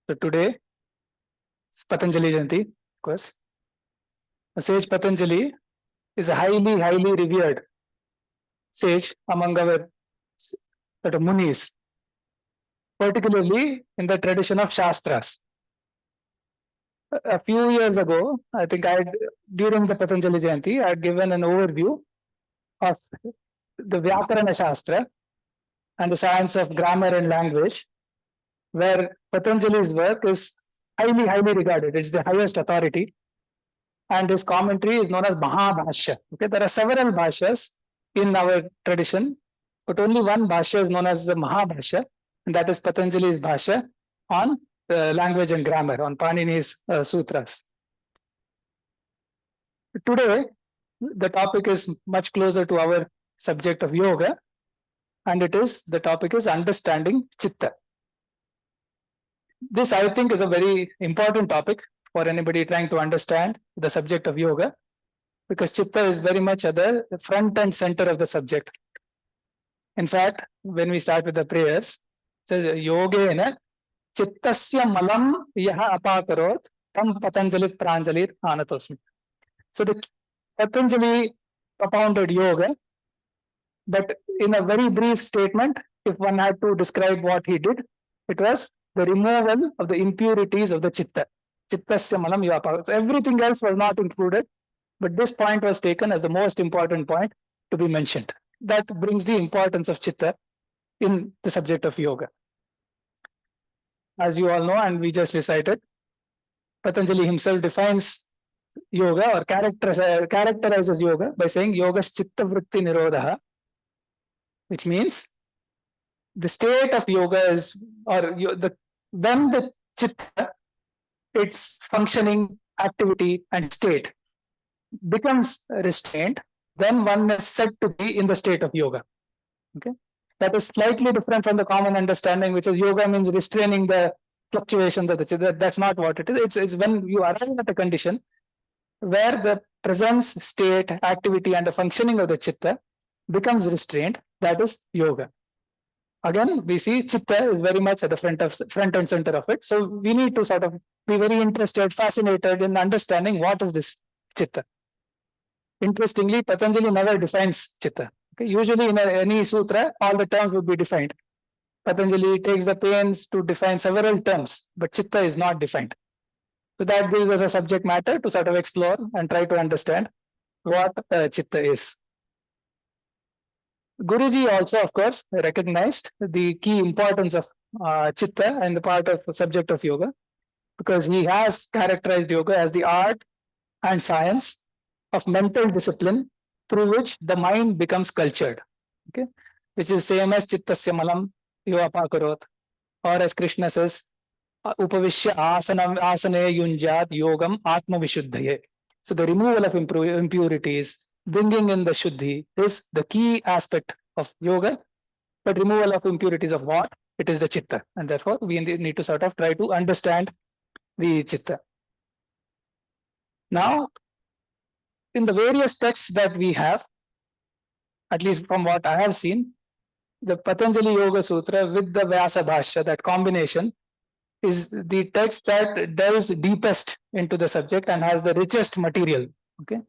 So today is Patanjali Jayanti, of course. The sage Patanjali is a highly revered sage among our sort of munis, particularly in the tradition of Shastras. A few years ago, I think during the Patanjali Jayanti, I had given an overview of the Vyakarana Shastra and the science of grammar and language, where Patanjali's work is highly regarded. It's the highest authority, and his commentary is known as Mahabhashya. Okay, there are several bhashyas in our tradition, but only one bhashya is known as the Mahabhashya, and that is Patanjali's bhashya on language and grammar, on Panini's sutras. Today, the topic is much closer to our subject of yoga, and the topic is understanding Chitta. This, I think, is a very important topic for anybody trying to understand the subject of yoga, because Chitta is very much at the front and center of the subject. In fact, when we start with the prayers, it says, Yogena Chittasya malam yaha apakarot tam Patanjali pranjalir anatosmi. So the Patanjali propounded yoga, but in a very brief statement, if one had to describe what he did, it was the removal of the impurities of the Chitta. Chittasya malam yaha apakarot. Everything else was not included, but this point was taken as the most important point to be mentioned. That brings the importance of Chitta in the subject of yoga. As you all know, and we just recited, Patanjali himself defines yoga or characterizes yoga by saying yogas chitta vritti nirodha, which means the state of yoga is, when the chitta, its functioning, activity, and state becomes restrained, then one is said to be in the state of yoga. Okay, that is slightly different from the common understanding, which is yoga means restraining the fluctuations of the chitta. That's not what it is. It's when you arrive at a condition where the presence, state, activity, and the functioning of the chitta becomes restrained. That is yoga. Again, we see Chitta is very much at the front and center of it. So we need to sort of be very interested, fascinated in understanding what is this Chitta. Interestingly, Patanjali never defines Chitta. Okay? Usually in any sutra, all the terms would be defined. Patanjali takes the pains to define several terms, but Chitta is not defined. So that gives us a subject matter to sort of explore and try to understand what Chitta is. Guruji also, of course, recognized the key importance of Chitta and the part of the subject of yoga, because he has characterized yoga as the art and science of mental discipline through which the mind becomes cultured. Okay, which is same as Chittasya malam yogapakarot, or as Krishna says, Upavishya asane yunjat yogam atma vishuddhaye. So the removal of impurities, bringing in the shuddhi, is the key aspect of yoga. But removal of impurities of what? It is the chitta. And therefore, we need to sort of try to understand the chitta. Now, in the various texts that we have, at least from what I have seen, the Patanjali Yoga Sutra with the Vyasa Bhashya, that combination, is the text that delves deepest into the subject and has the richest material. Okay,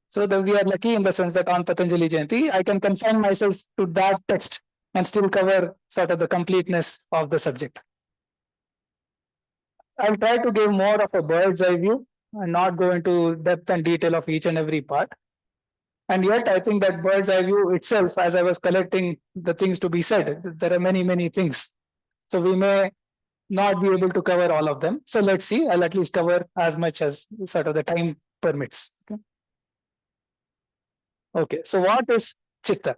so that we are lucky in the sense that on Patanjali Jayanti, I can confine myself to that text and still cover sort of the completeness of the subject. I'll try to give more of a bird's eye view and not go into depth and detail of each and every part. And yet, I think that bird's eye view itself, as I was collecting the things to be said, there are many things. So we may not be able to cover all of them. So let's see, I'll at least cover as much as sort of the time permits. Okay, so what is Chitta?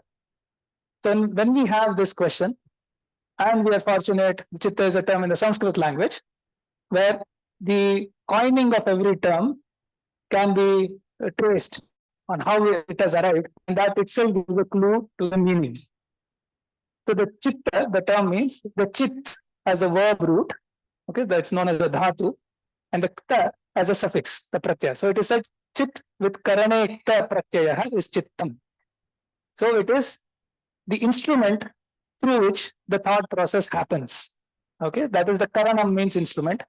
So when we have this question, and we are fortunate, Chitta is a term in the Sanskrit language, where the coining of every term can be traced on how it has arrived, and that itself gives a clue to the meaning. So the Chitta, the term means the Chit as a verb root, okay, that's known as the dhatu, and the Kta as a suffix, the pratyaya. So it is said Chit with karane Kta pratyaya is Chittam. So it is the instrument through which the thought process happens. Okay, that is the karanam means instrument.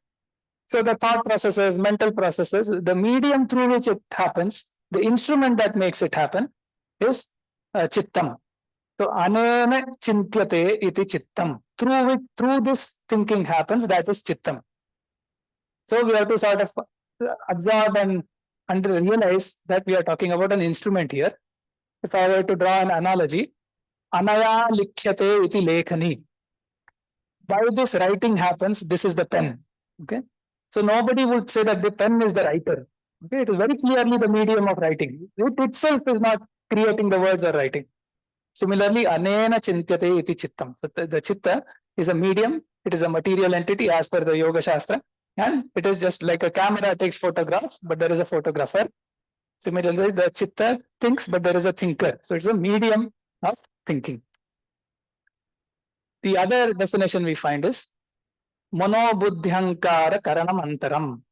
So the thought processes, mental processes, the medium through which it happens, the instrument that makes it happen is chittam. So anena chintyate iti chittam. Through this thinking happens, that is chittam. So we have to sort of absorb and realize that we are talking about an instrument here. If I were to draw an analogy, anaya likhyate iti lekhani. Why this writing happens, this is the pen. Okay. So nobody would say that the pen is the writer. Okay. It is very clearly the medium of writing. It itself is not creating the words or writing. Similarly, anena chintyate iti chittam. So the chitta is a medium. It is a material entity as per the Yoga Shastra. And it is just like a camera takes photographs, but there is a photographer. Similarly, the chitta thinks, but there is a thinker. So it's a medium of thinking. The other definition we find is monobuddhyankara karanam antaram.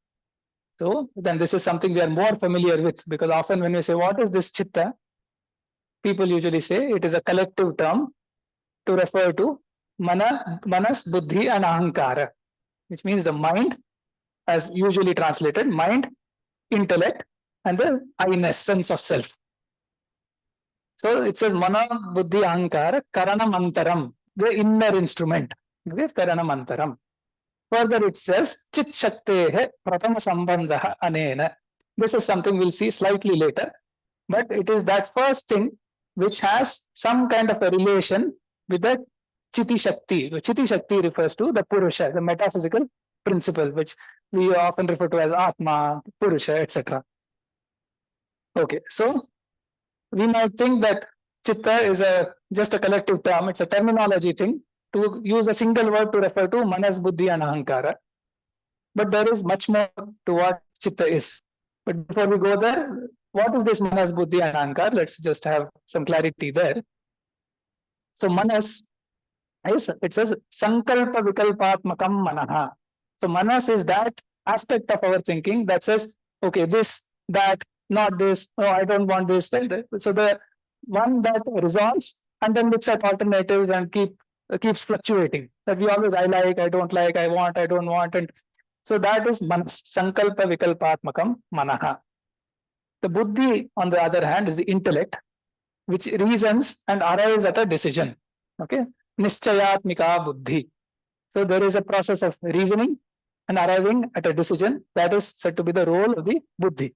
So then this is something we are more familiar with, because often when we say what is this chitta, people usually say it is a collective term to refer to manas, buddhi and ahankara, which means the mind, as usually translated, mind, intellect, and the I-ness, sense of self. So it says mana, buddhi, ahankara, karanam antaram, the inner instrument. Okay, karanam antaram. Further, it says chit shaktehe pratama sambandha anena. This is something we'll see slightly later, but it is that first thing which has some kind of a relation with the chiti shakti. The chiti shakti refers to the Purusha, the metaphysical principle, which we often refer to as Atma, Purusha, etc. Okay, so we might think that Chitta is just a collective term, it's a terminology thing to use a single word to refer to Manas, Buddhi, and Ahankara. But there is much more to what Chitta is. But before we go there, what is this Manas, Buddhi, and Ahankar? Let's just have some clarity there. So Manas is, it says Sankalpa Vikalpatmakam Manaha. So Manas is that aspect of our thinking that says, okay, this, that, not this, oh, I don't want this. So the one that resolves and then looks at alternatives and keeps fluctuating. That we always, I like, I don't like, I want, I don't want. And so that is Manas, Sankalpa Vikalpatmakam Manaha. The Buddhi, on the other hand, is the intellect, which reasons and arrives at a decision. Okay, Nischayatmika Buddhi. So there is a process of reasoning and arriving at a decision. That is said to be the role of the Buddhi.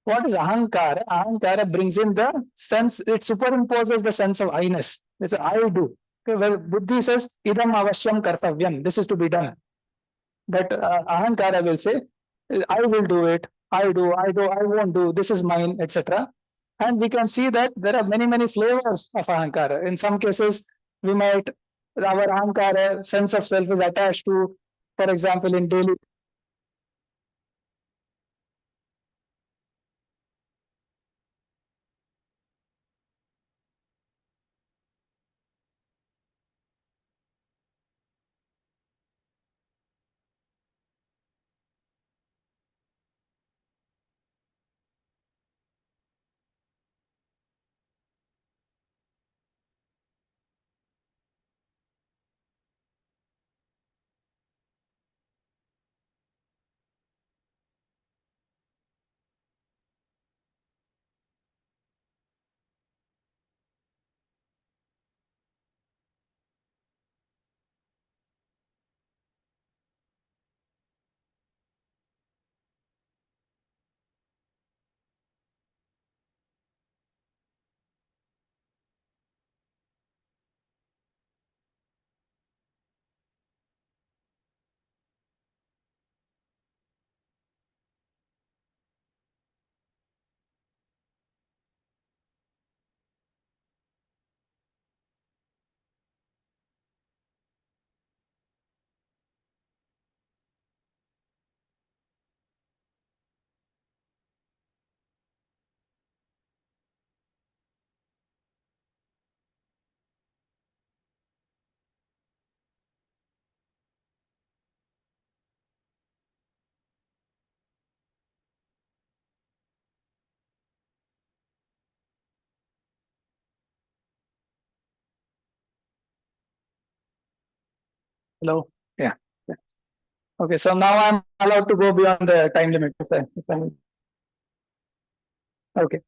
What is Ahankara? Ahankara brings in the sense, it superimposes the sense of I-ness. It's a I do. Okay, where Buddhi says, idam avashyam kartavyam, this is to be done. But Ahankara will say, I will do it, I do, I won't do, this is mine, etc. And we can see that there are many flavors of Ahankara. In some cases, we might, our Ahankara, sense of self is attached to, for example, in daily Hello? Yeah. Yeah. Okay, so now I'm allowed to go beyond the time limit. Okay.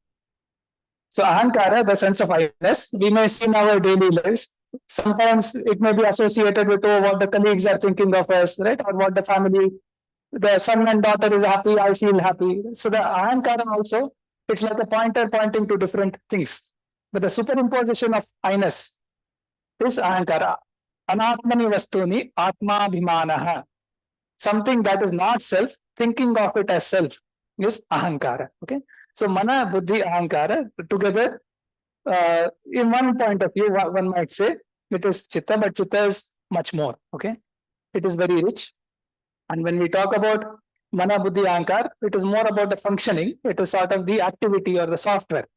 So ahankara, the sense of I-ness, we may see in our daily lives. Sometimes it may be associated with what the colleagues are thinking of us, right? Or what the family, the son and daughter is happy, I feel happy. So the ahankara also, it's like a pointer pointing to different things. But the superimposition of I-ness is ahankara. Anatmani vastuni atmabhimanaha. Something that is not self, thinking of it as self is ahankara. Okay. So mana, buddhi, ahankara together, in one point of view, one might say it is chitta, but chitta is much more. Okay. It is very rich. And when we talk about mana, buddhi, ahankar, it is more about the functioning. It is sort of the activity or the software.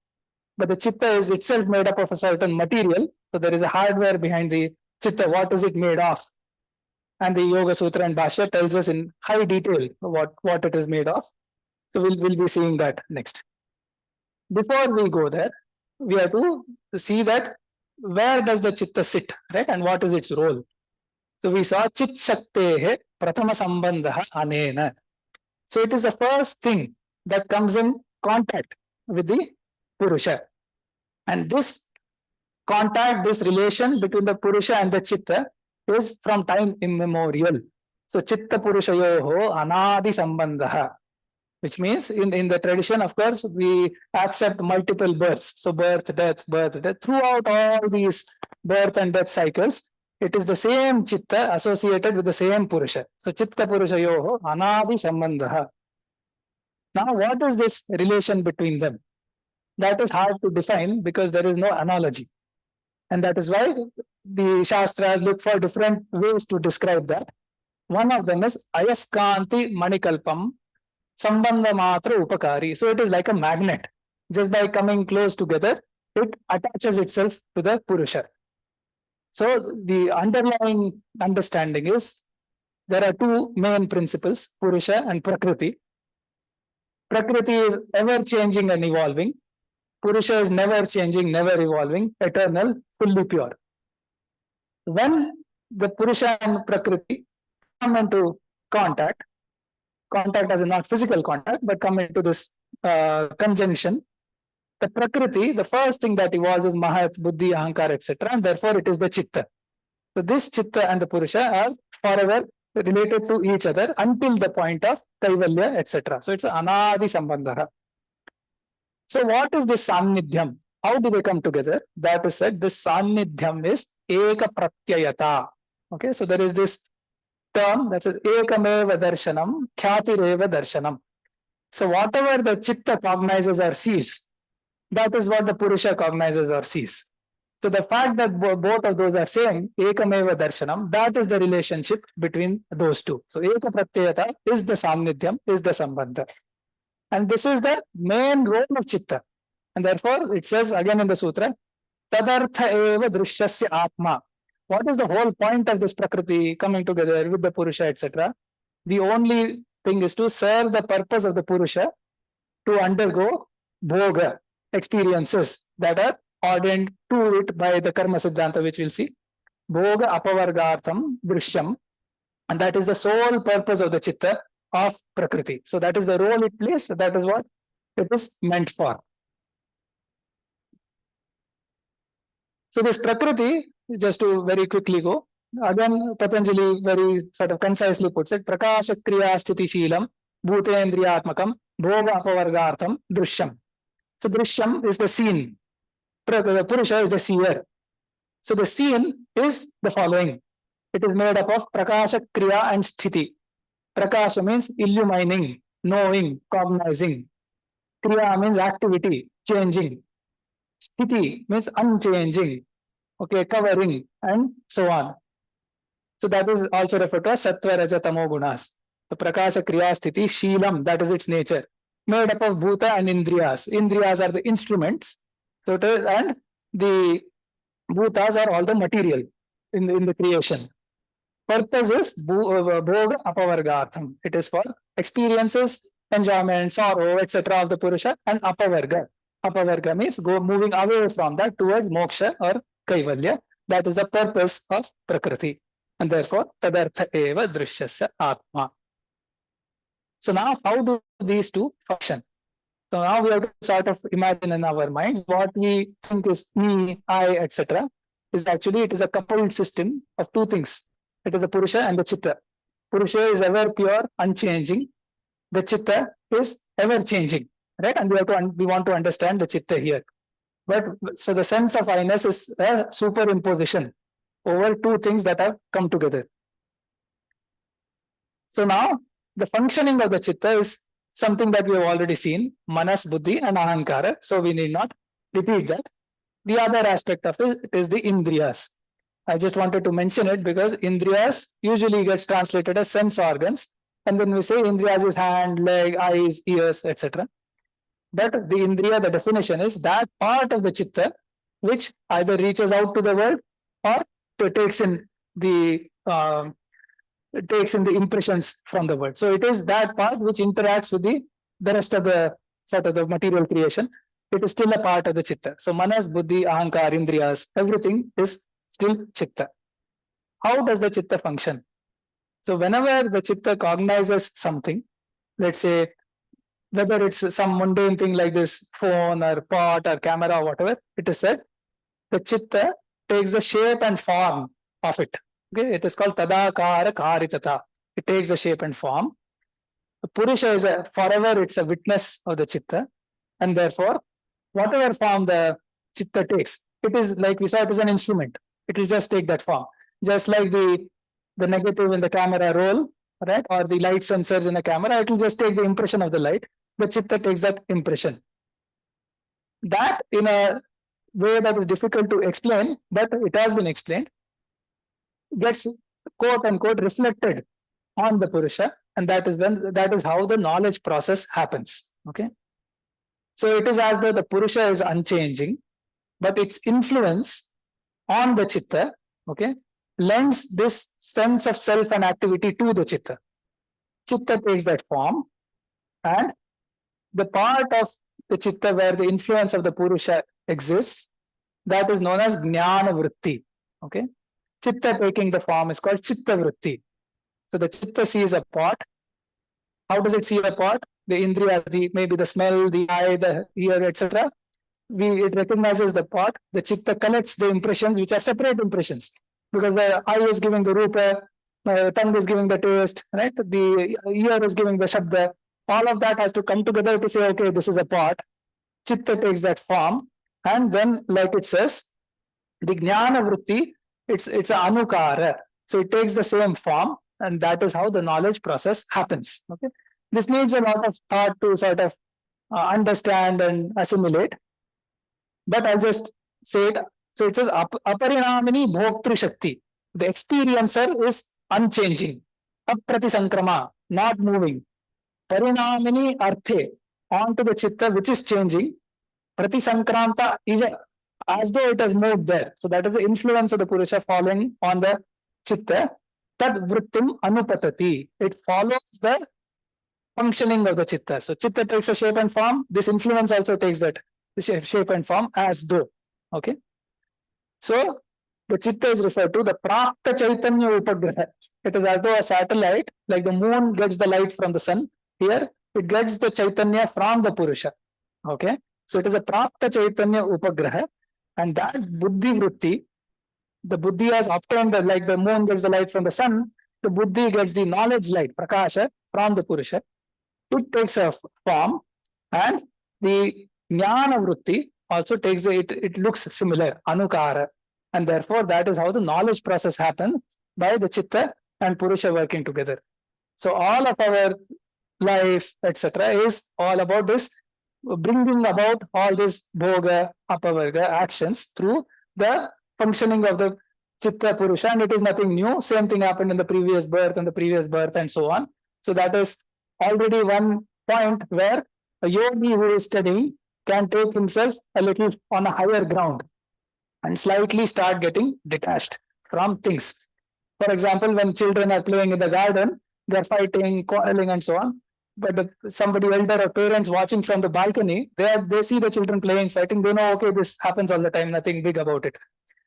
But the chitta is itself made up of a certain material. So there is a hardware behind the chitta. What is it made of? And the Yoga Sutra and Bhashya tells us in high detail what it is made of. So we'll be seeing that next. Before we go there, we have to see that where does the chitta sit, right? And what is its role? So we saw chit shaktehe prathama sambandha anena. So it is the first thing that comes in contact with the Purusha. And this contact, this relation between the Purusha and the Chitta is from time immemorial. So Chitta Purushayoho Anadi Sambandha, which means in the tradition, of course, we accept multiple births. So birth, death, birth, death. Throughout all these birth and death cycles, it is the same Chitta associated with the same Purusha. So Chitta Purushayoho Anadi Sambandha. Now, what is this relation between them? That is hard to define because there is no analogy. And that is why the Shastras look for different ways to describe that. One of them is Ayaskanti Manikalpam Sambandha Matra Upakari. So it is like a magnet. Just by coming close together, it attaches itself to the Purusha. So the underlying understanding is there are two main principles, Purusha and Prakriti. Prakriti is ever changing and evolving. Purusha is never changing, never evolving, eternal, fully pure. When the Purusha and Prakriti come into contact as in not physical contact, but come into this conjunction, the Prakriti, the first thing that evolves is Mahat, Buddhi, Ahankar, etc. And therefore it is the Chitta. So this Chitta and the Purusha are forever related to each other until the point of Kaivalya, etc. So it's Anadi Sambandha. So what is this Sannidhyam? How do they come together? That is said, this Sannidhyam is Eka Pratyayata. Okay, so there is this term that says Ekameva Darshanam, Khyatireva Darshanam. So whatever the Chitta cognizes or sees, that is what the Purusha cognizes or sees. So the fact that both of those are same, Ekameva Darshanam, that is the relationship between those two. So Eka Pratyayata is the Sannidhyam, is the Sambandha. And this is the main role of Chitta. And therefore, it says again in the Sutra, Tadartha eva drishyasya atma. What is the whole point of this Prakriti coming together with the Purusha, etc.? The only thing is to serve the purpose of the Purusha to undergo bhoga, experiences that are ordained to it by the Karma Siddhanta, which we'll see. Bhoga apavargartham drishyam. And that is the sole purpose of the Chitta of Prakriti. So that is the role it plays. That is what it is meant for. So this Prakriti, just to very quickly go, again Patanjali very sort of concisely puts it, Prakasha Kriya Sthiti Sheelam, Bhutendriyatmakam, Bhoga Apavargartham, Drishyam. So Drishyam is the scene. Purusha is the seer. So the scene is the following. It is made up of Prakasha Kriya and Sthiti. Prakasha means illumining, knowing, cognizing. Kriya means activity, changing. Sthiti means unchanging, okay, covering, and so on. So that is also referred to as Sattva, Raja, Tamo Gunas. The Prakasha Kriya Sthiti, Sheelam, that is its nature. Made up of Bhuta and Indriyas. Indriyas are the instruments. So it is, and the Bhutas are all the material in the creation. Purpose is Bhoga Apavargartham. It is for experiences, enjoyment, sorrow, etc. of the Purusha, and Apavarga. Apavarga means moving away from that towards moksha or kaivalya. That is the purpose of Prakriti. and therefore tadartha eva drishyasya atma. So now how do these two function? So now we have to sort of imagine in our minds what we think is me, I, etc. is actually it is a coupled system of two things. It is the Purusha and the Chitta. Purusha is ever pure, unchanging. The Chitta is ever changing, right? And we want to understand the Chitta here. But so the sense of I-ness is a superimposition over two things that have come together. So now the functioning of the Chitta is something that we have already seen, Manas, Buddhi and Ahankara. So we need not repeat that. The other aspect of it is the Indriyas. I just wanted to mention it because Indriyas usually gets translated as sense organs. And then we say Indriyas is hand, leg, eyes, ears, etc. But the Indriya, the definition is that part of the Chitta which either reaches out to the world or takes in the impressions from the world. So it is that part which interacts with the rest of the sort of the material creation. It is still a part of the Chitta. So Manas, Buddhi, Ahankar, Indriyas, everything is still Chitta. How does the Chitta function? So whenever the Chitta cognizes something, let's say whether it's some mundane thing like this phone or pot or camera or whatever, it is said, the Chitta takes the shape and form of it. Okay, it is called Tadakara Karitata. It takes the shape and form. The Purusha is forever, it's a witness of the Chitta, and therefore, whatever form the Chitta takes, it is like we saw, it is an instrument. It will just take that form. Just like the negative in the camera roll, right, or the light sensors in a camera, it will just take the impression of the light. The Chitta takes that impression. That in a way that is difficult to explain, but it has been explained, gets quote unquote reflected on the Purusha, and that is how the knowledge process happens. Okay. So it is as though the Purusha is unchanging, but its influence on the Chitta, okay, lends this sense of self and activity to the Chitta. Chitta takes that form, and the part of the Chitta where the influence of the Purusha exists, that is known as Jnana Vritti. Okay. Chitta taking the form is called Chitta Vritti. So the Chitta sees a pot. How does it see a pot? The Indriya, maybe the smell, the eye, the ear, etc. It recognizes the pot. The Chitta collects the impressions, which are separate impressions, because the eye is giving the rupa, the tongue is giving the taste, right? The ear is giving the shabda. All of that has to come together to say, okay, this is a pot. Chitta takes that form, and then, like it says, the Jnana Vritti, it's an anukara. So it takes the same form, and that is how the knowledge process happens. Okay, this needs a lot of thought to sort of understand and assimilate. But I'll just say it. So it says aparinamini bhoktru shakti. The experiencer is unchanging. Apratisankrama, not moving. Parinamini arthe, onto the Chitta which is changing. Pratisankranta, even as though it has moved there. So that is the influence of the Purusha falling on the Chitta. Tad vrittim anupatati. It follows the functioning of the Chitta. So Chitta takes a shape and form. This influence also takes that shape and form as though. Okay. So the Chitta is referred to the Prapta Chaitanya Upagraha. It is as though a satellite, like the moon gets the light from the sun. Here, it gets the Chaitanya from the Purusha. Okay. So it is a Prapta Chaitanya Upagraha, and that Buddhi Vritti, the Buddhi has obtained like the moon gets the light from the sun, the Buddhi gets the knowledge light, Prakasha, from the Purusha. It takes a form, and the Jnana Vritti also takes it looks similar, Anukara, and therefore that is how the knowledge process happens by the Chitta and Purusha working together. So all of our life, etc., is all about this, bringing about all this bhoga, apavarga actions through the functioning of the Chitta Purusha, and it is nothing new. Same thing happened in the previous birth and the previous birth and so on. So that is already one point where a yogi who is studying can take himself a little on a higher ground and slightly start getting detached from things. For example, when children are playing in the garden, they're fighting, quarreling, and so on. But somebody elder or parents watching from the balcony, they see the children playing, fighting. They know, okay, this happens all the time, nothing big about it.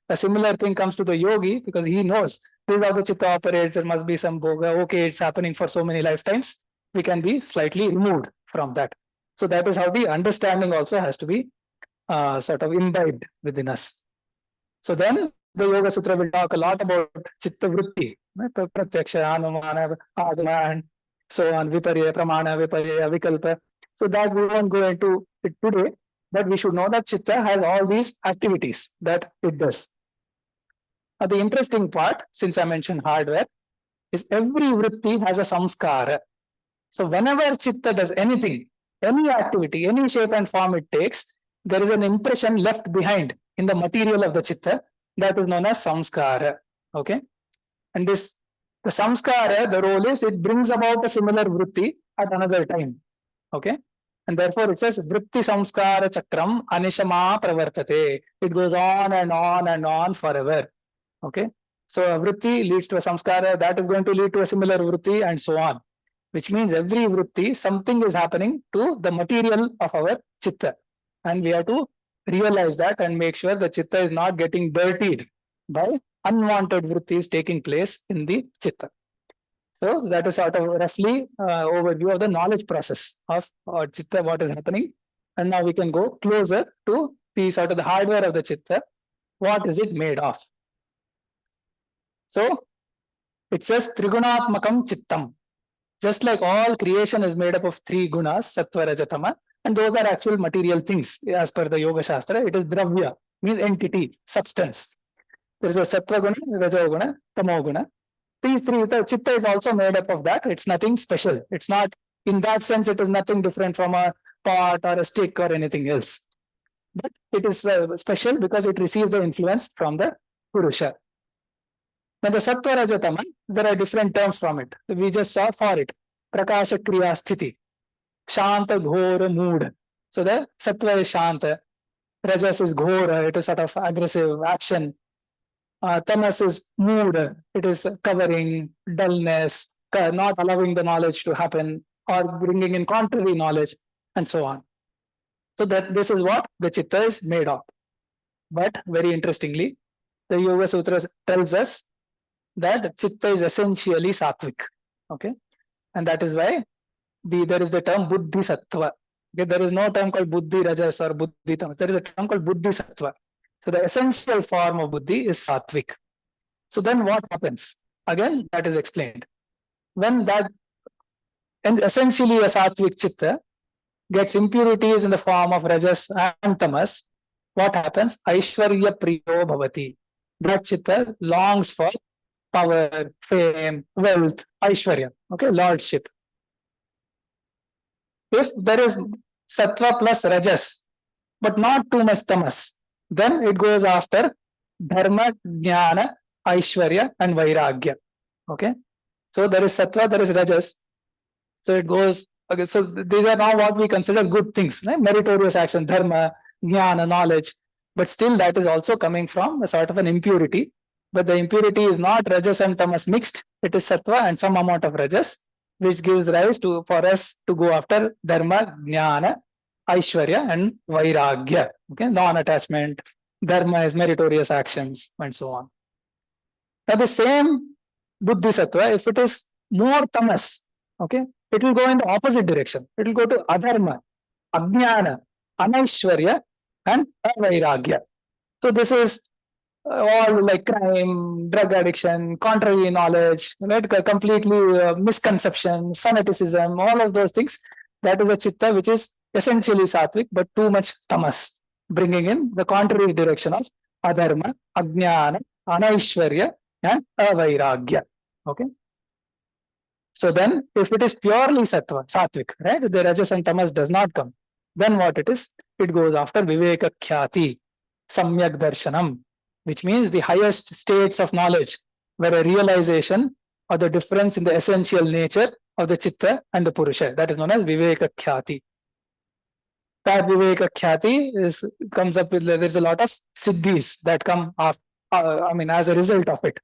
A similar thing comes to the yogi because he knows this is how the chitta operates. There must be some bhoga. Okay, it's happening for so many lifetimes. We can be slightly removed from that. So that is how the understanding also has to be sort of imbibed within us. So then the Yoga Sutra will talk a lot about Chitta Vritti, Pratyaksha, Anumana, Agama, and so on, Viparya, Pramana, Viparya, Vikalpa. So that we won't go into it today, but we should know that Chitta has all these activities that it does. The interesting part, since I mentioned hardware, is every vritti has a samskara. So whenever Chitta does anything, any activity, any shape and form it takes, there is an impression left behind in the material of the Chitta that is known as samskara. Okay. And the samskara, the role is it brings about a similar vritti at another time. Okay. And therefore it says vritti samskara chakram anishama pravartate. It goes on and on and on forever. Okay. So a vritti leads to a samskara, that is going to lead to a similar vritti and so on. Which means every vritti, something is happening to the material of our chitta. And we have to realize that and make sure the chitta is not getting dirtied by unwanted vrittis taking place in the chitta. So that is sort of roughly overview of the knowledge process of chitta, what is happening. And now we can go closer to the sort of the hardware of the chitta. What is it made of? So it says Trigunatmakam Chittam. Just like all creation is made up of three gunas, Sattva, Raja, Tama, and those are actual material things as per the Yoga Shastra. It is Dravya, means entity, substance. There is a Sattva Guna, Raja Guna, Tamo Guna. These three, the Chitta is also made up of that. It's nothing special. It's not, in that sense, it is nothing different from a pot or a stick or anything else. But it is special because it receives the influence from the Purusha. Now the Sattva Rajatama, there are different terms from it. We just saw for it. Prakasha Kriya Sthiti. Shanta Ghora Mood. So the Sattva is Shanta. Rajas is Ghora. It is sort of aggressive action. Tamas is mood. It is covering, dullness, not allowing the knowledge to happen or bringing in contrary knowledge and so on. So that this is what the Chitta is made of. But very interestingly, the Yoga Sutra tells us that Chitta is essentially sattvic. Okay. And that is why there is the term Buddhi Sattva. Okay? There is no term called Buddhi Rajas or Buddhi Tamas. There is a term called Buddhi Sattva. So the essential form of Buddhi is sattvic. So then what happens? Again, that is explained. When that, and essentially a sattvic Chitta gets impurities in the form of Rajas and Tamas, what happens? Aishwarya Priyo Bhavati. That Chitta longs for power, fame, wealth, Aishwarya, okay, lordship. If there is Sattva plus Rajas, but not too much Tamas, then it goes after Dharma, Jnana, Aishwarya, and Vairagya. Okay, so there is Sattva, there is Rajas. So it goes, okay, so these are now what we consider good things, right? Meritorious action, Dharma, Jnana, knowledge, but still that is also coming from a sort of an impurity. But the impurity is not Rajas and Tamas mixed, it is Sattva and some amount of Rajas, which gives rise to for us to go after Dharma, Jnana, Aishwarya, and Vairagya. Okay, non-attachment, Dharma is meritorious actions, and so on. Now the same Buddhi Sattva, if it is more Tamas, okay, it will go in the opposite direction. It will go to Adharma, Ajnana, Anaishwarya, and Vairagya. So this is all like crime, drug addiction, contrary knowledge, right? Completely misconceptions, fanaticism, all of those things. That is a Chitta which is essentially sattvic, but too much tamas, bringing in the contrary direction of adharma, ajnana, anaishwarya, and avairagya. Okay. So then, if it is purely sattvic, right, the rajas and tamas does not come, then what it is? It goes after viveka khyati, samyak darshanam, which means the highest states of knowledge, where a realization of the difference in the essential nature of the chitta and the purusha, that is known as viveka khyati. That viveka khyati comes up with, there's a lot of siddhis that come after, as a result of it.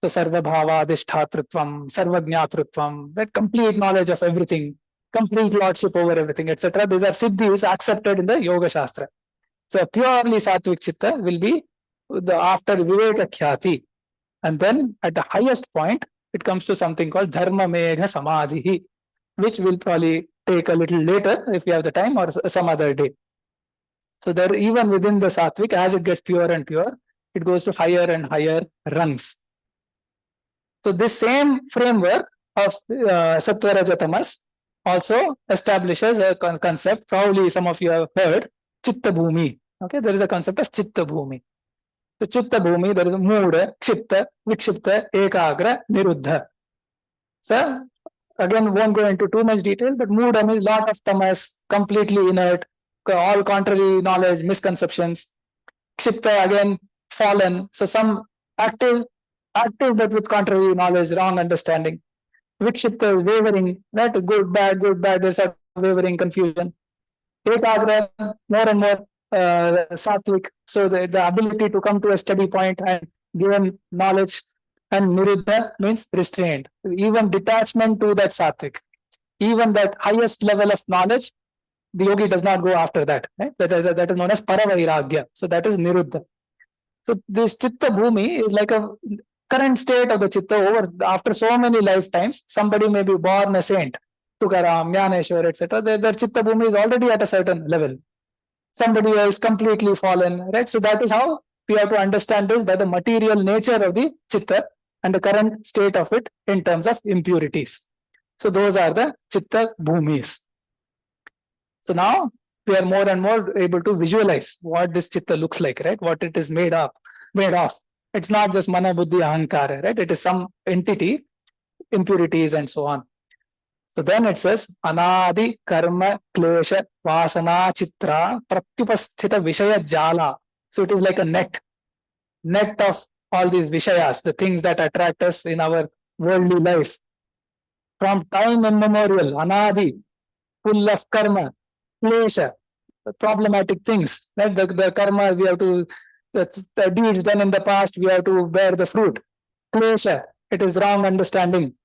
So sarva bhava adhishthatrutvam, sarva jnatrutvam, that complete knowledge of everything, complete lordship over everything, etc. These are siddhis accepted in the Yoga Shastra. So a purely sattvic chitta will be after Viveka Khyati. And then at the highest point, it comes to something called Dharma Megha Samadhi, which will probably take a little later if we have the time or some other day. So there, even within the Sattvic, as it gets pure and pure, it goes to higher and higher rungs. So this same framework of Sattva Raja Tamas also establishes a concept, probably some of you have heard, Chitta Bhumi. Okay, there is a concept of Chitta Bhumi. So Chitta Bhumi, there is Mooda, Chitta, Vikshipta, Ekagra, Niruddha. So again, won't go into too much detail, but Mooda means lot of tamas, completely inert, all contrary knowledge, misconceptions. Chitta, again, fallen. So some active, but with contrary knowledge, wrong understanding. Vikshipta, wavering, right? Good, bad, there's a wavering, confusion. Ekagra, more and more sattvic, so the ability to come to a steady point and gain knowledge. And niruddha means restraint, even detachment to that sattvic, even that highest level of knowledge, the yogi does not go after that. Right? That is known as paravairagya. So that is niruddha. So this chitta bhumi is like a current state of the chitta. Over after so many lifetimes, somebody may be born a saint, Tukaram, Jnaneshwar, etc. Their chitta bhumi is already at a certain level. Somebody else completely fallen, right? So that is how we have to understand this by the material nature of the chitta and the current state of it in terms of impurities. So those are the chitta bhumis. So now we are more and more able to visualize what this chitta looks like, right? What it is made of. It's not just mana, buddhi, ahankara, right? It is some entity, impurities and so on. So then it says, Anadi Karma Klesha Vasana Chitra Pratyupasthita Vishaya Jala. So it is like a net of all these Vishayas, the things that attract us in our worldly life. From time immemorial, Anadi, full of karma, Klesha, problematic things. Right? The karma, we have to, the deeds done in the past, we have to bear the fruit. Klesha, it is wrong understanding.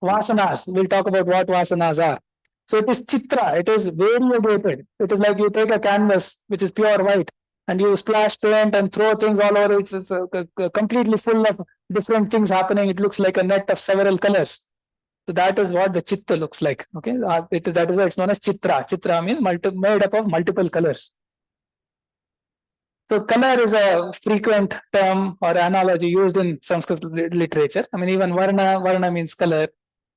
Vasanas, we'll talk about what vasanas are. So it is chitra, it is variegated. It is like you take a canvas which is pure white and you splash paint and throw things all over. It's completely full of different things happening. It looks like a net of several colors. So that is what the chitta looks like. Okay, that is why it's known as chitra. Chitra means made up of multiple colors. So color is a frequent term or analogy used in Sanskrit literature. I mean, even varna means color.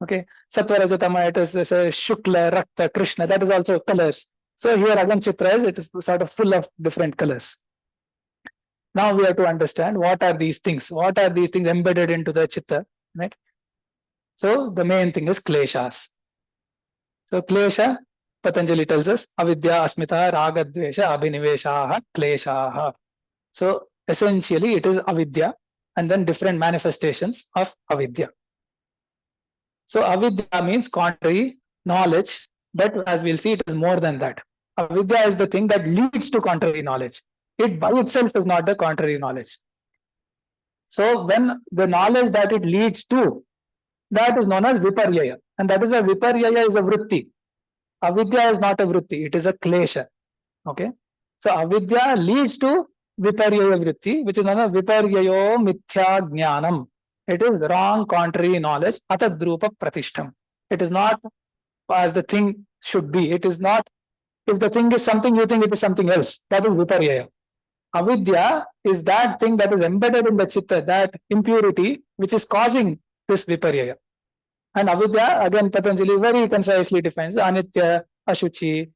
Okay, Sattva Rajatama, it is Shukla, Rakta, Krishna, that is also colors. So here again, Chitra is, it is sort of full of different colors. Now we have to understand what are these things? What are these things embedded into the Chitta, right? So the main thing is Kleshas. So Klesha, Patanjali tells us, Avidya, Asmita, Raga, Dvesha, Abhiniveshaha, Kleshaha. So essentially it is Avidya and then different manifestations of Avidya. So avidya means contrary knowledge, but as we'll see, it is more than that. Avidya is the thing that leads to contrary knowledge. It by itself is not the contrary knowledge. So when the knowledge that it leads to, that is known as viparyaya. And that is why viparyaya is a vritti. Avidya is not a vritti, it is a klesha. Okay. So avidya leads to viparyaya vritti, which is known as viparyayo mithya jnanam. It is wrong, contrary knowledge, atadrupa pratishtham. It is not as the thing should be. It is not, if the thing is something, you think it is something else. That is viparyaya. Avidya is that thing that is embedded in the chitta, that impurity, which is causing this viparyaya. And avidya, again, Patanjali very concisely defines anitya, ashuchi,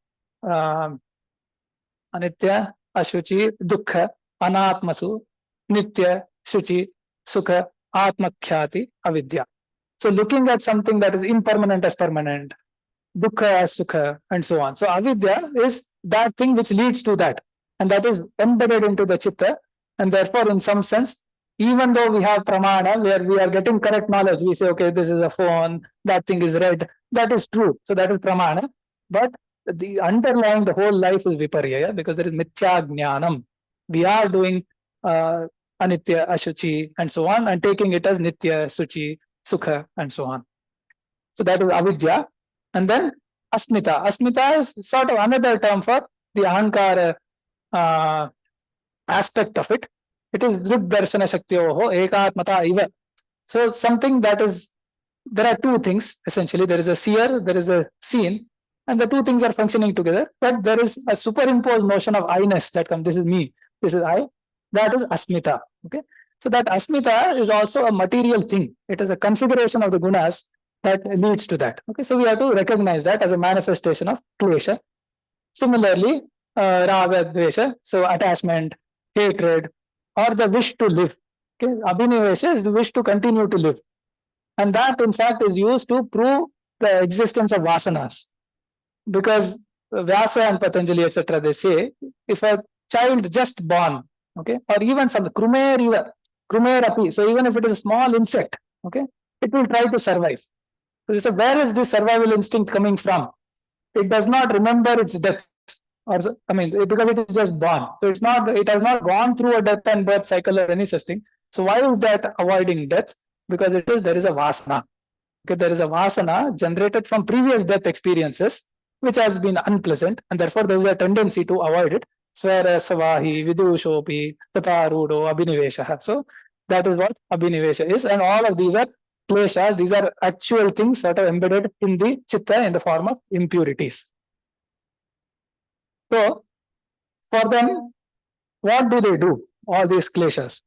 dukkha, anatmasu, nitya, shuchi, sukha, atmakhyati, avidya. So looking at something that is impermanent as permanent, dukkha as sukha, and so on. So avidya is that thing which leads to that, and that is embedded into the chitta, and therefore in some sense, even though we have pramana where we are getting correct knowledge, we say, okay, this is a phone, that thing is red, that is true. So that is pramana, but the underlying the whole life is viparyaya because there is mithya jnanam. We are doing anitya, ashuchi, and so on, and taking it as nitya, suchi, sukha, and so on. So that is avidya. And then asmita. Asmita is sort of another term for the ahankara aspect of it. It is Drik Darshana Shaktyoho Ekatmata Iva. So something that is, there are two things essentially. There is a seer, there is a seen, and the two things are functioning together. But there is a superimposed notion of I-ness that comes. This is me, this is I. That is Asmita. Okay. So that Asmita is also a material thing. It is a configuration of the gunas that leads to that. Okay. So we have to recognize that as a manifestation of klesha. Similarly, raga, dvesha, so attachment, hatred, or the wish to live. Okay. Abhinivesha is the wish to continue to live. And that, in fact, is used to prove the existence of vasanas. Because Vyasa and Patanjali, etc., they say, if a child just born, okay, or even some krumer api, so even if it is a small insect, okay, it will try to survive. So they say, where is this survival instinct coming from? It does not remember its death, or I mean, because it is just born. So it's not, it has not gone through a death and birth cycle or any such thing. So why is that avoiding death? Because there is a vasana. Okay, there is a vasana generated from previous death experiences, which has been unpleasant, and therefore there is a tendency to avoid it. Swara savahi, vidushopi, tatarudo, abhinivesha. So that is what abhinivesha is, and all of these are kleshas. These are actual things that are embedded in the chitta in the form of impurities. So for them, what do? All these kleshas.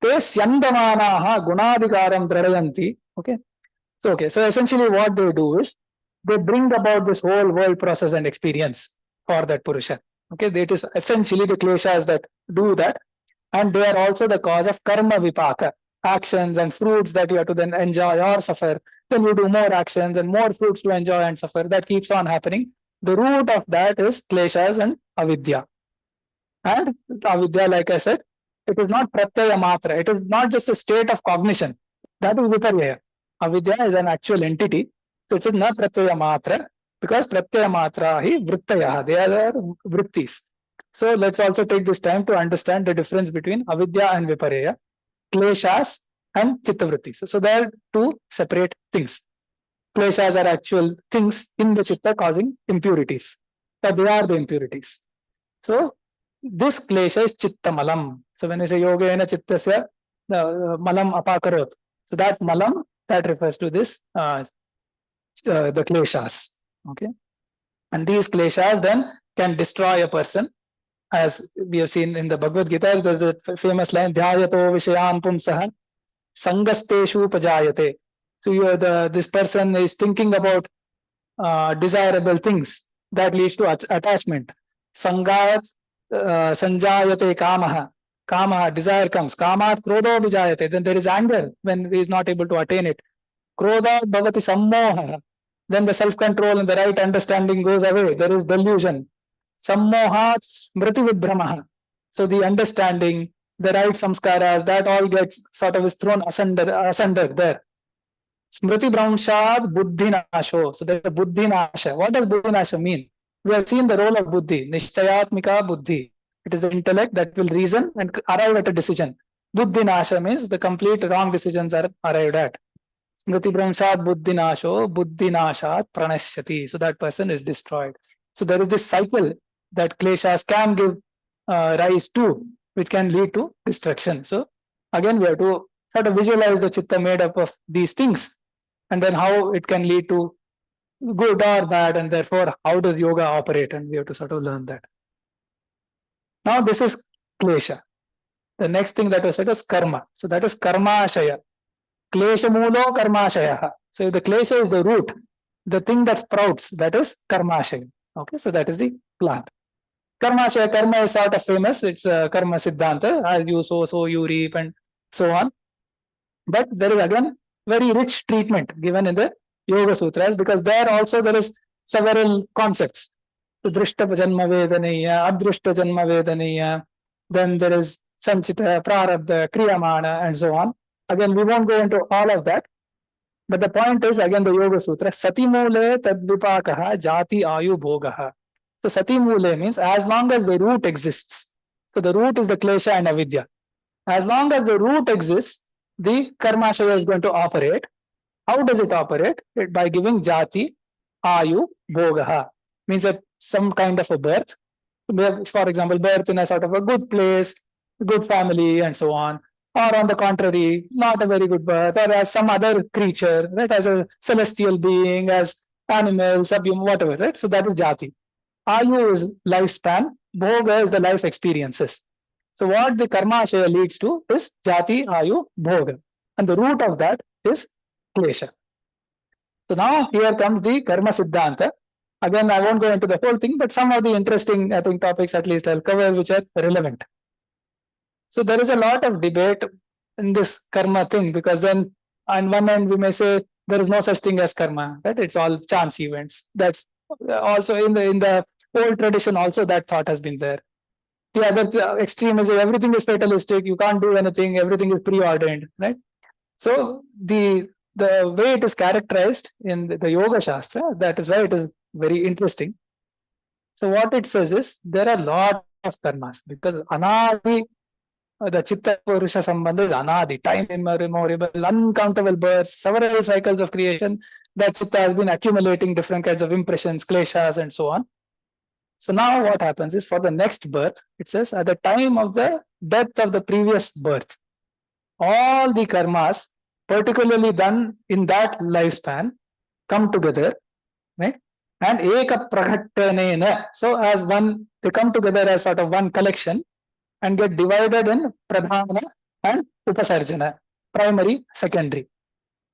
Te syandamanaha gunadikaram dradayanti. Okay. So essentially what they do is they bring about this whole world process and experience for that Purusha. Okay, it is essentially the kleshas that do that, and they are also the cause of karma vipaka, actions and fruits that you have to then enjoy or suffer. Then you do more actions and more fruits to enjoy and suffer. That keeps on happening. The root of that is kleshas and avidya. And avidya, like I said, it is not pratyaya matra. It is not just a state of cognition. That is viparya. Avidya is an actual entity. So it is not pratyaya matra, because pratyaya matra hi vrittaya. They are vrittis. So let's also take this time to understand the difference between avidya and viparya, kleshas and chitta vrittis. So they are two separate things. Kleshas are actual things in the chitta causing impurities. But they are the impurities. So this klesha is chitta malam. So when I say yogena chittasya malam apakarot, so that malam, that refers to this the kleshas. Okay, and these kleshas then can destroy a person, as we have seen in the Bhagavad Gita. There's the famous line, dhyayato vishayan pumsah sangasteshu pajayate. So this person is thinking about desirable things that leads to attachment. Sangat sanjayate kamaha. Kamaha, desire comes. Kamat krodho vijayate. Then there is anger when he is not able to attain it. Krodha bhavati sammoha. Then the self-control and the right understanding goes away. There is delusion. Sammohat smriti vibhramaha. So the understanding, the right samskaras, that all gets sort of is thrown asunder there. Smriti Brahmshad Buddhi Nasho. So there's a Buddhi Nasha. What does Buddhi Nasha mean? We have seen the role of Buddhi, Nishchayatmika Buddhi. It is the intellect that will reason and arrive at a decision. Buddhi Nasha means the complete wrong decisions are arrived at. Smriti Brahmshad Buddhi Nasho, Buddhi Nashat Pranashyati. So that person is destroyed. So there is this cycle that kleshas can give rise to, which can lead to destruction. So again, we have to sort of visualize the chitta made up of these things, and then how it can lead to good or bad, and therefore how does yoga operate, and we have to sort of learn that. Now this is klesha. The next thing that was said is karma. So that is karmashaya. Klesha mulo karmashaya. So if the klesha is the root, the thing that sprouts, that is karmashaya. Okay, so that is the plant. Karmashaya, karma is sort of famous. It's karma siddhanta, as you sow, you reap, and so on. But there is again very rich treatment given in the Yoga Sutras, because there also there is several concepts. So drishta janma vedaniya, adrishta janma vedaniya, then there is sanchita, prarabdha, kriyamana, and so on. Again, we won't go into all of that. But the point is, again, the Yoga Sutra, sati mule tadvipakaha jati ayu bhogaha. So sati mule means as long as the root exists. So the root is the klesha and avidya. As long as the root exists, the karmashaya is going to operate. How does it operate? By giving jati, ayu, bhogaha. Means that some kind of a birth. For example, birth in a sort of a good place, good family and so on, or on the contrary, not a very good birth, or as some other creature, right, as a celestial being, as animals, subhuman, whatever, right? So that is jati. Ayu is lifespan, bhoga is the life experiences. So what the karma ashaya leads to is jati, ayu, bhoga. And the root of that is klesha. So now here comes the karma siddhanta. Again, I won't go into the whole thing, but some of the interesting, I think, topics at least I'll cover which are relevant. So there is a lot of debate in this karma thing, because then on one end we may say there is no such thing as karma, right? It's all chance events. That's also in the old tradition also that thought has been there. The other extreme is everything is fatalistic, you can't do anything, everything is preordained, right? So the way it is characterized in the Yoga Shastra, that is why it is very interesting. So what it says is there are a lot of karmas, because anadi, the Chitta Purusha Sambandha is anadi, time immemorial, uncountable births, several cycles of creation, that Chitta has been accumulating different kinds of impressions, kleshas, and so on. So now what happens is for the next birth, it says at the time of the death of the previous birth, all the karmas, particularly done in that lifespan, come together, right? And eka pragattanena. So as one, they come together as sort of one collection and get divided in pradhana and upasarjana, primary, secondary.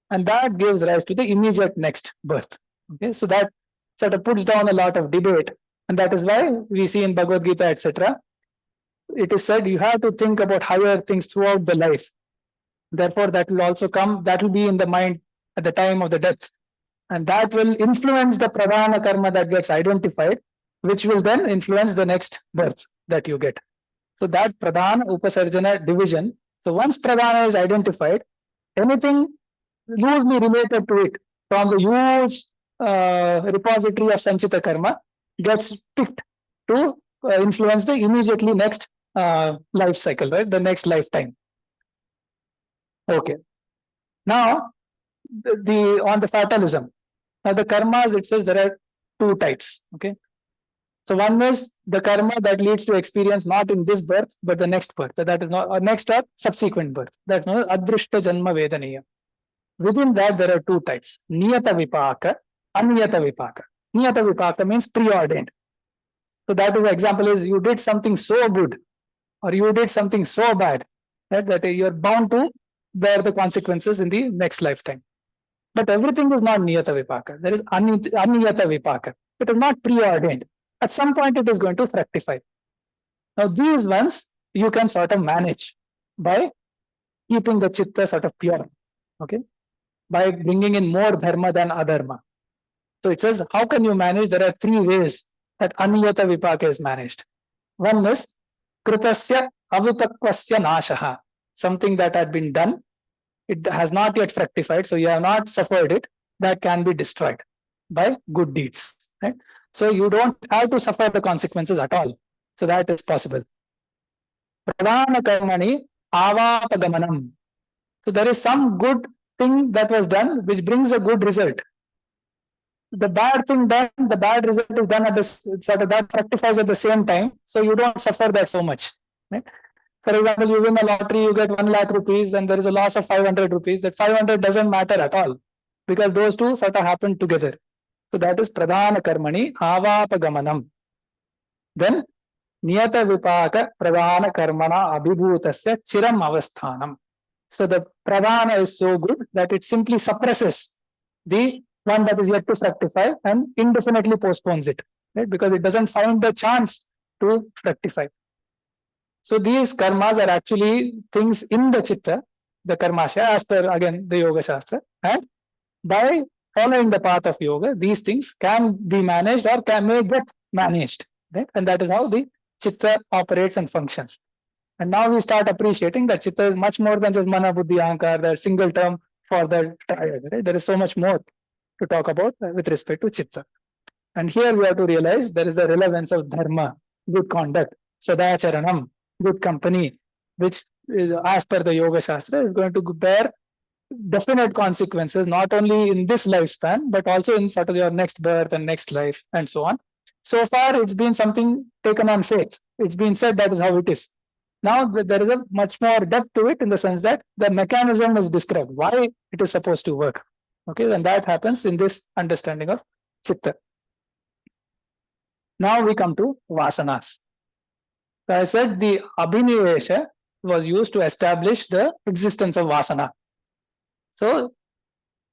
And that gives rise to the immediate next birth. Okay, so that sort of puts down a lot of debate. And that is why we see in Bhagavad Gita, etc., it is said you have to think about higher things throughout the life. Therefore, that will also come, that will be in the mind at the time of the death. And that will influence the pradhana karma that gets identified, which will then influence the next birth that you get. So that pradhana, upasarjana division. So once pradhana is identified, anything loosely related to it from the huge repository of sanchita karma gets picked to influence the immediately next life cycle, right? The next lifetime. Okay. Now, on the fatalism. Now, the karmas, it says there are two types. Okay. So one is the karma that leads to experience not in this birth, but the next birth. So that is not, or next or subsequent birth. That's known as adrishta janma vedaniya. Within that, there are two types: niyata vipaka, aniyata vipaka. Niyata vipaka means preordained. So that is the example is you did something so good, or you did something so bad, right, that you are bound to bear the consequences in the next lifetime. But everything is not niyata vipaka. There is aniyata vipaka. It is not preordained. At some point, it is going to fructify. Now, these ones you can sort of manage by keeping the chitta sort of pure. Okay, by bringing in more dharma than adharma. So it says, how can you manage? There are three ways that aniyata vipaka is managed. One is kritasya avipakvasya nashaha, something that had been done, it has not yet fructified, so you have not suffered it, that can be destroyed by good deeds. Right? So you don't have to suffer the consequences at all. So that is possible. Pradhana karmani avapagamanam. So there is some good thing that was done which brings a good result. The bad thing done, the bad result is done at the sort of that fructifies at the same time, so you don't suffer that so much. Right? For example, you win a lottery, you get 1 lakh rupees, and there is a loss of 500 rupees. That 500 doesn't matter at all, because those two sort of happen together. So that is pradhana karmani avapagamanam. Then niyata vipaka pradhana karmana abhibhutasya chiram avasthanam. So the pradhana is so good that it simply suppresses the one that is yet to fructify and indefinitely postpones it, right? Because it doesn't find the chance to fructify. So these karmas are actually things in the chitta, the karmasya, as per again the Yoga Shastra. And by following the path of yoga, these things can be managed or may get managed, right? And that is how the chitta operates and functions. And now we start appreciating that chitta is much more than just mana, buddhi, ahankar, that single term for the triad, right? There is so much more to talk about with respect to chitta. And here we have to realize there is the relevance of dharma, good conduct, sadacharanam, good company, which as per the Yoga Shastra is going to bear definite consequences, not only in this lifespan, but also in sort of your next birth and next life and so on. So far, it's been something taken on faith. It's been said that is how it is. Now there is a much more depth to it in the sense that the mechanism is described, why it is supposed to work. Okay, and that happens in this understanding of Citta. Now we come to Vasanas. So I said the Abhinivesha was used to establish the existence of Vasana. So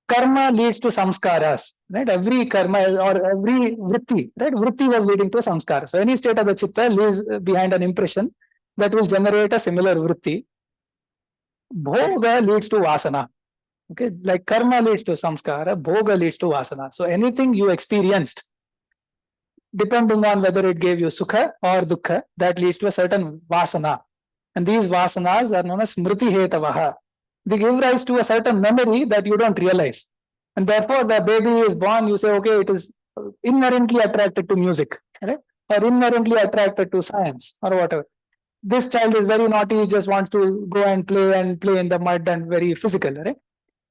karma leads to samskaras, right? Every karma or every vritti, right? Vritti was leading to a samskara. So any state of the chitta leaves behind an impression that will generate a similar vritti. Bhoga leads to vasana. Okay, like karma leads to samskara, bhoga leads to vasana. So anything you experienced, depending on whether it gave you sukha or dukkha, that leads to a certain vasana. And these vasanas are known as smriti hetavaha. They give rise to a certain memory that you don't realize. And therefore, the baby is born, you say, okay, it is inherently attracted to music, right? Or inherently attracted to science or whatever. This child is very naughty, just wants to go and play in the mud and very physical, right?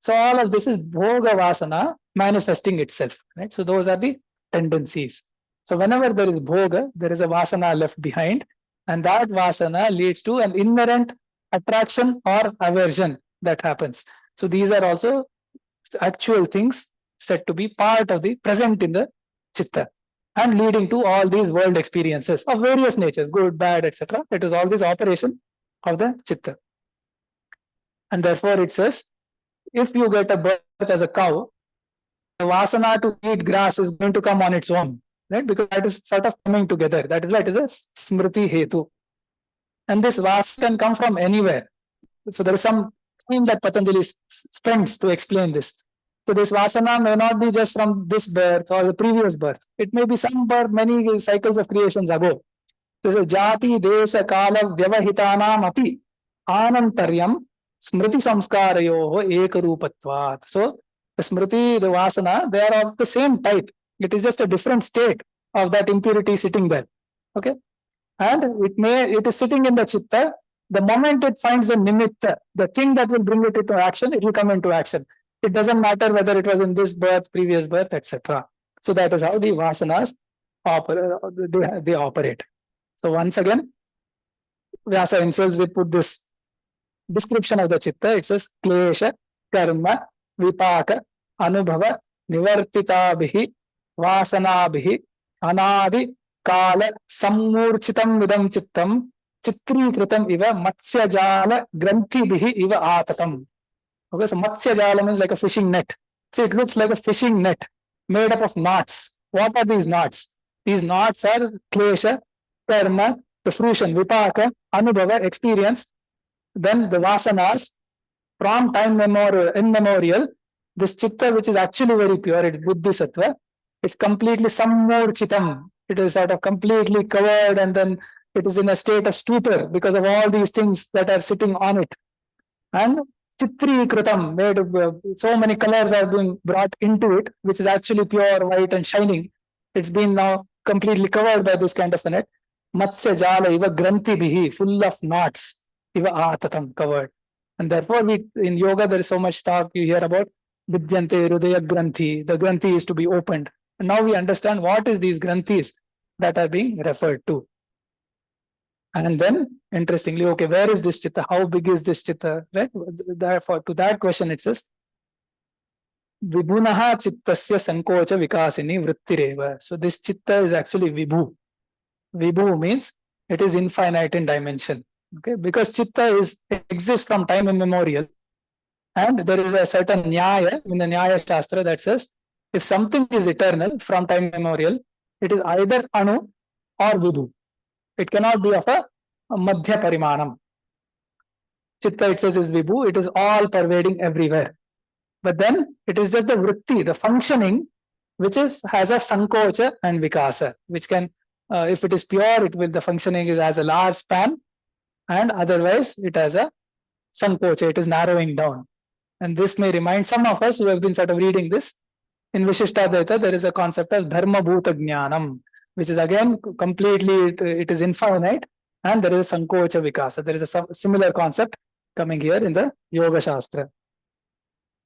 So all of this is bhoga vasana manifesting itself, right? So those are the tendencies. So whenever there is bhoga, there is a vasana left behind, and that vasana leads to an inherent attraction or aversion that happens. So these are also actual things said to be part of the present in the chitta and leading to all these world experiences of various natures, good, bad, etc. It is all this operation of the chitta. And therefore it says, if you get a birth as a cow, the vasana to eat grass is going to come on its own, right? Because that is sort of coming together. That is why it is a smriti hetu. And this vasana can come from anywhere. So there is some time that Patanjali spends to explain this. So this vasana may not be just from this birth or the previous birth. It may be some birth, many cycles of creations ago. So jati, desha, kala, vyavahitanam api anantaryam smriti samskarayoho ekarupatvat. So the smriti, the vasana, they are of the same type. It is just a different state of that impurity sitting there. Okay. And it is sitting in the chitta. The moment it finds a nimitta, the thing that will bring it into action, it will come into action. It doesn't matter whether it was in this birth, previous birth, etc. So that is how the vasanas they operate. So once again, Vyasa himself, they put this description of the chitta. It says klesha, karma, vipaka, anubhava, nivartitabhihi, vasanabhihi, anadi, kala, sammurchitam vidam chittam, chitrikritam iva matsya jala granthibihi iva atatam. Okay, so matsya jala means like a fishing net. So it looks like a fishing net made up of knots. What are these knots? These knots are klesha, karma, the fruition, vipaka, anubhava, experience, then the vasanas, from time immemorial, this chitta, which is actually very pure, it is buddhisattva, it's completely sammurchitam. It is sort of completely covered, and then it is in a state of stupor because of all these things that are sitting on it. And chitrikritam, made of so many colors are being brought into it, which is actually pure white and shining. It's been now completely covered by this kind of a net. Matsya jala iva granthi bihi, full of knots, iva atatam, covered. And therefore, in yoga, there is so much talk you hear about vidyante hridaya granthi. The granthi is to be opened. And now we understand what is these granthis that are being referred to. And then, interestingly, okay, where is this chitta? How big is this chitta? Right? Therefore, to that question, it says, Vibhunaha chittasya sankocha vikasini vrittireva. So this chitta is actually vibhu. Vibhu means it is infinite in dimension. Okay, because chitta exists from time immemorial, and there is a certain nyaya in the Nyaya Shastra that says, if something is eternal from time immemorial, it is either anu or vibhu. It cannot be of a madhya parimanam. Chitta, it says, is vibhu. It is all pervading everywhere. But then it is just the vritti, the functioning, which has a sankocha and vikasa, which can, if it is pure, the functioning is as a large span, and otherwise it has a sankocha, it is narrowing down. And this may remind some of us who have been sort of reading this. In Vishishtadvaita, there is a concept of dharma bhuta jnanam, which is again completely, it is infinite, and there is a sankocha vikasa. There is a similar concept coming here in the Yoga Shastra.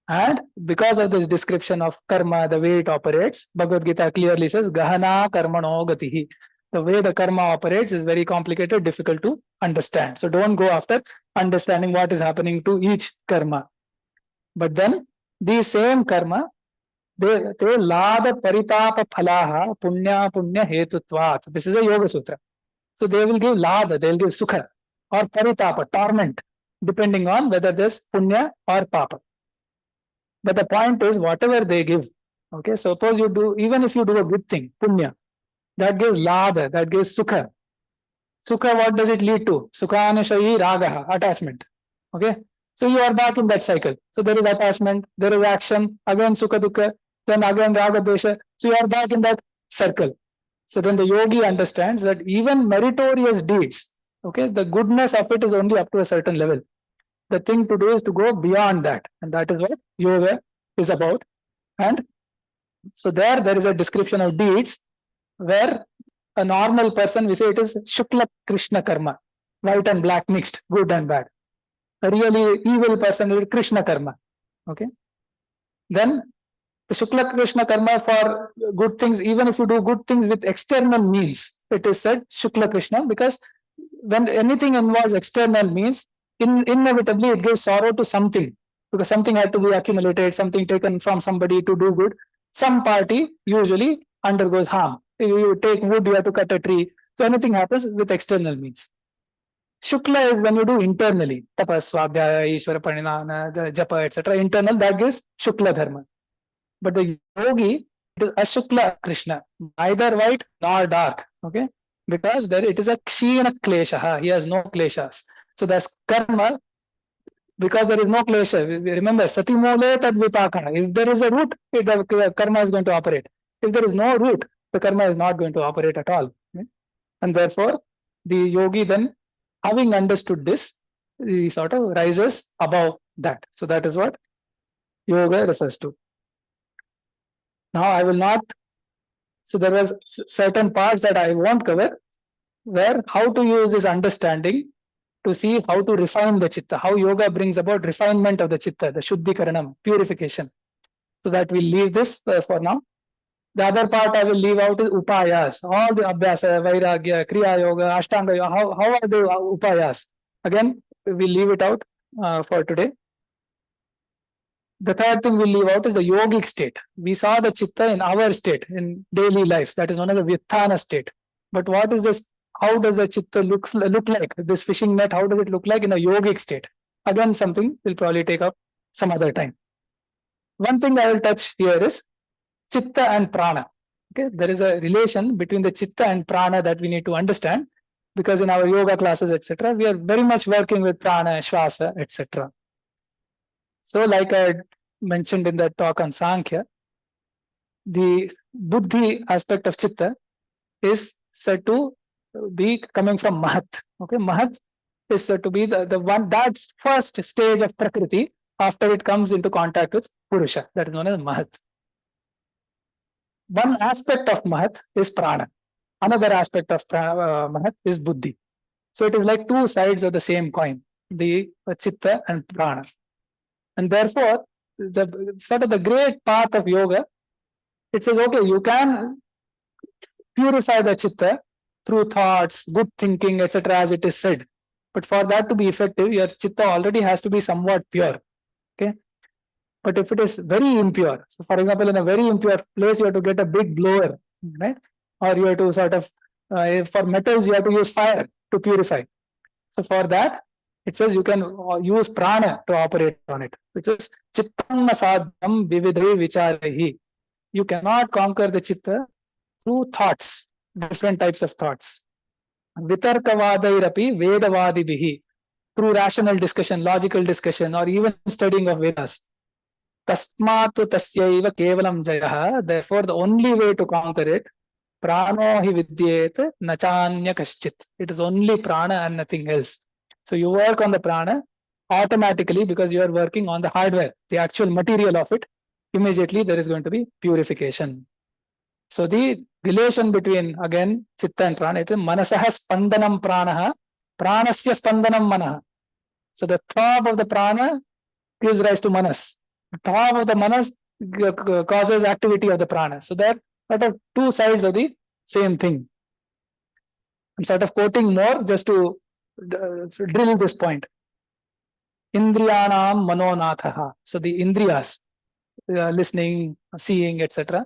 And because of this description of karma, the way it operates, Bhagavad Gita clearly says, Gahana karmano gatihi. The way the karma operates is very complicated, difficult to understand. So don't go after understanding what is happening to each karma. But then the same karma, they lada paritapa phalaha punya punya hetutvat. This is a yoga sutra. So they will give lada, they will give sukha or paritapa, torment, depending on whether there's punya or papa. But the point is, whatever they give, okay, suppose you do, even if you do a good thing, punya, that gives lada, that gives sukha. Sukha, what does it lead to? Sukhanashayi ragaha, attachment. Okay, so you are back in that cycle. So there is attachment, there is action, again sukha dukkha, then again raga dosha. So you are back in that circle. So then the yogi understands that even meritorious deeds, okay, the goodness of it is only up to a certain level. The thing to do is to go beyond that, and that is what yoga is about. And so there is a description of deeds where a normal person, we say it is Shukla Krishna karma, white and black mixed, good and bad. A really evil person is Krishna karma. Okay. Then the Shukla Krishna karma for good things, even if you do good things with external means, it is said Shukla Krishna, because when anything involves external means, inevitably it gives sorrow to something, because something had to be accumulated, something taken from somebody to do good. Some party usually undergoes harm. If you take wood, you have to cut a tree. So anything happens with external means. Shukla is when you do internally, tapas, swadhyaya, ishvara parinana, the japa, etc. Internal, that gives Shukla dharma. But the yogi, it is Ashukla Krishna, neither white nor dark. Okay, because there it is a kshina klesha. He has no kleshas. So that's karma. Because there is no klesha. Remember, sati mole tad vipaka. If there is a root, the karma is going to operate. If there is no root, the karma is not going to operate at all. Okay? And therefore, the yogi then, having understood this, he sort of rises above that. So that is what yoga refers to. Now I will not, so there was certain parts that I won't cover, where how to use this understanding to see how to refine the chitta, how yoga brings about refinement of the chitta, the shuddhikaranam, purification. So that we'll leave this for now. The other part I will leave out is upayas, all the abhyasa, vairagya, kriya yoga, ashtanga yoga, how are the upayas? Again, we'll leave it out for today. The third thing we'll leave out is the yogic state. We saw the chitta in our state, in daily life. That is known as the vitthana state. But what is this? How does the chitta look like? This fishing net, how does it look like in a yogic state? Again, something we'll probably take up some other time. One thing I will touch here is Chitta and Prana. Okay, there is a relation between the Chitta and Prana that we need to understand, because in our yoga classes, etc., we are very much working with Prana, Shvasa, etc. So, like I mentioned in the talk on Sankhya, the Buddhi aspect of Chitta is said to be coming from Mahat. Okay, Mahat is said to be the one, that first stage of Prakriti after it comes into contact with Purusha. That is known as Mahat. One aspect of Mahat is Prana. Another aspect of Mahat is Buddhi. So it is like two sides of the same coin, the Chitta and Prana. And therefore, the sort of the great path of yoga, it says, okay, you can purify the Chitta through thoughts, good thinking, etc., as it is said. But for that to be effective, your Chitta already has to be somewhat pure. Okay. But if it is very impure, so for example, in a very impure place, you have to get a big blower, right? Or you have to sort of, for metals, you have to use fire to purify. So for that, it says you can use prana to operate on it, which is chittanna sadham vividhi vicharahi. You cannot conquer the chitta through thoughts, different types of thoughts. Vitarkavadairapi vedavadibihi, through rational discussion, logical discussion, or even studying of Vedas. Tasmatu tasyaiva kevalam jayaha. Therefore, the only way to conquer it, prano hi vidyet nachanya kaschit. It is only prana and nothing else. So you work on the prana automatically, because you are working on the hardware, the actual material of it. Immediately there is going to be purification. So the relation between, again, chitta and prana, it is manasaha spandanam pranaha, pranasya spandanam manaha. So the throb of the prana gives rise to manas. The throb of the manas causes activity of the prana. So there are two sides of the same thing. I'm sort of quoting more just to drill this point. Indriyanam manonathaha. So the indriyas, listening, seeing, etc.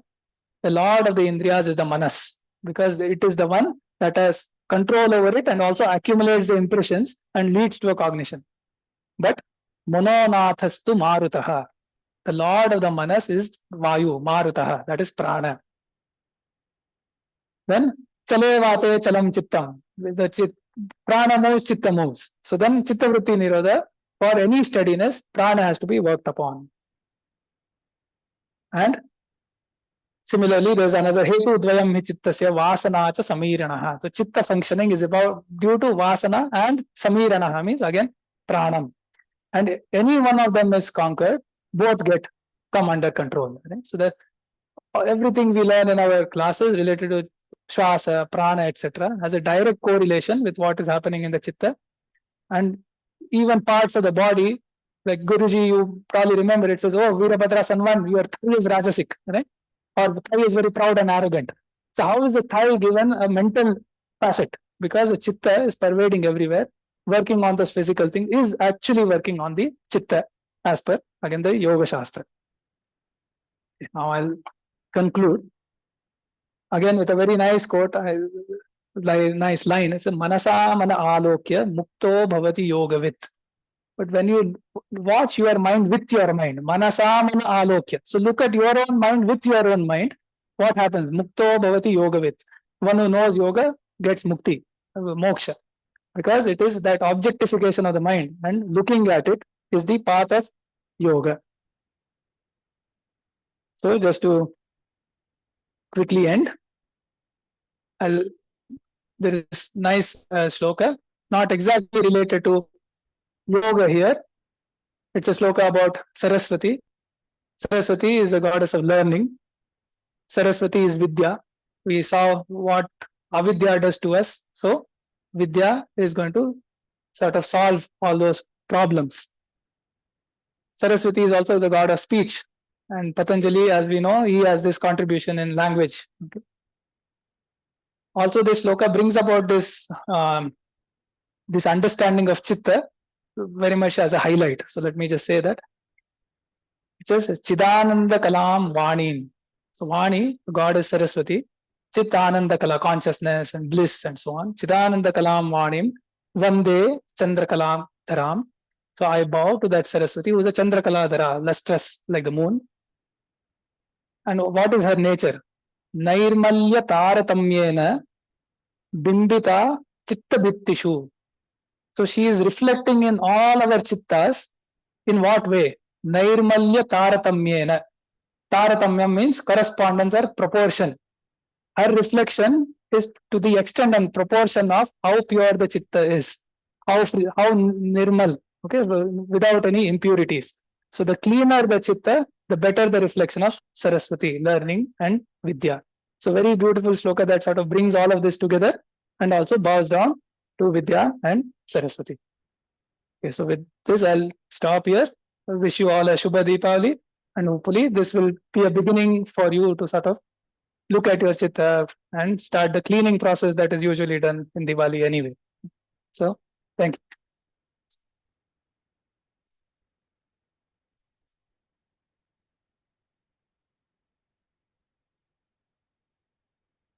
The lord of the indriyas is the manas, because it is the one that has control over it and also accumulates the impressions and leads to a cognition. But mononathastu marutaha. The lord of the manas is vayu, marutaha, that is prana. Then chalevate chalam chittam. The prana moves, chitta moves. So then chitta vritti nirodha, for any steadiness, prana has to be worked upon. And similarly, there's another hetu dvayam hi chittasya vasana cha samiranaha. So chitta functioning is about due to vasana, and samiranaha means again pranam. And any one of them is conquered, both come under control. Right? So that everything we learn in our classes related to shwasa, prana, etc., has a direct correlation with what is happening in the chitta. And even parts of the body, like Guruji, you probably remember, it says, oh, Virabhadrasan 1, your thigh is rajasic, right? Or the thigh is very proud and arrogant. So how is the thigh given a mental facet? Because the chitta is pervading everywhere, working on this physical thing, is actually working on the chitta, as per, again, the Yoga Shastra. Now I'll conclude again with a very nice quote, nice line. It's a manasa mana alokya mukto bhavati yogavit. But when you watch your mind with your mind, manasa mana alokya. So look at your own mind with your own mind. What happens? Mukto bhavati yogavit. One who knows yoga gets mukti, moksha. Because it is that objectification of the mind, and looking at it is the path of yoga. So just to quickly end, there is nice shloka, not exactly related to yoga here. It's a shloka about Saraswati. Saraswati is the goddess of learning. Saraswati is Vidya. We saw what avidya does to us. So Vidya is going to sort of solve all those problems. Saraswati is also the god of speech. And Patanjali, as we know, he has this contribution in language. Okay. Also, this shloka brings about this this understanding of Chitta very much as a highlight. So let me just say that. It says Chidananda Kalam Vanim. So Vani, the goddess Saraswati, Chitananda Kala, consciousness and bliss and so on. Chidananda Kalam Vanim, Vande Chandra Dharam. So I bow to that Saraswati, who is a Chandra Dhara, lustrous like the moon. And what is her nature? Nairmalya Taratamyena Bimbita Chitta Bittishu. So she is reflecting in all our chittas. In what way? Nairmalya Taratamyena. Taratamyam means correspondence or proportion. Her reflection is to the extent and proportion of how pure the chitta is, how nirmal, okay, without any impurities. So the cleaner the chitta, the better the reflection of Saraswati, learning and Vidya. So very beautiful shloka that sort of brings all of this together and also bows down to Vidya and Saraswati. Okay, so with this, I'll stop here. I wish you all a Shubha Deepavali, and hopefully this will be a beginning for you to sort of look at your chitta and start the cleaning process that is usually done in Diwali anyway. So, thank you.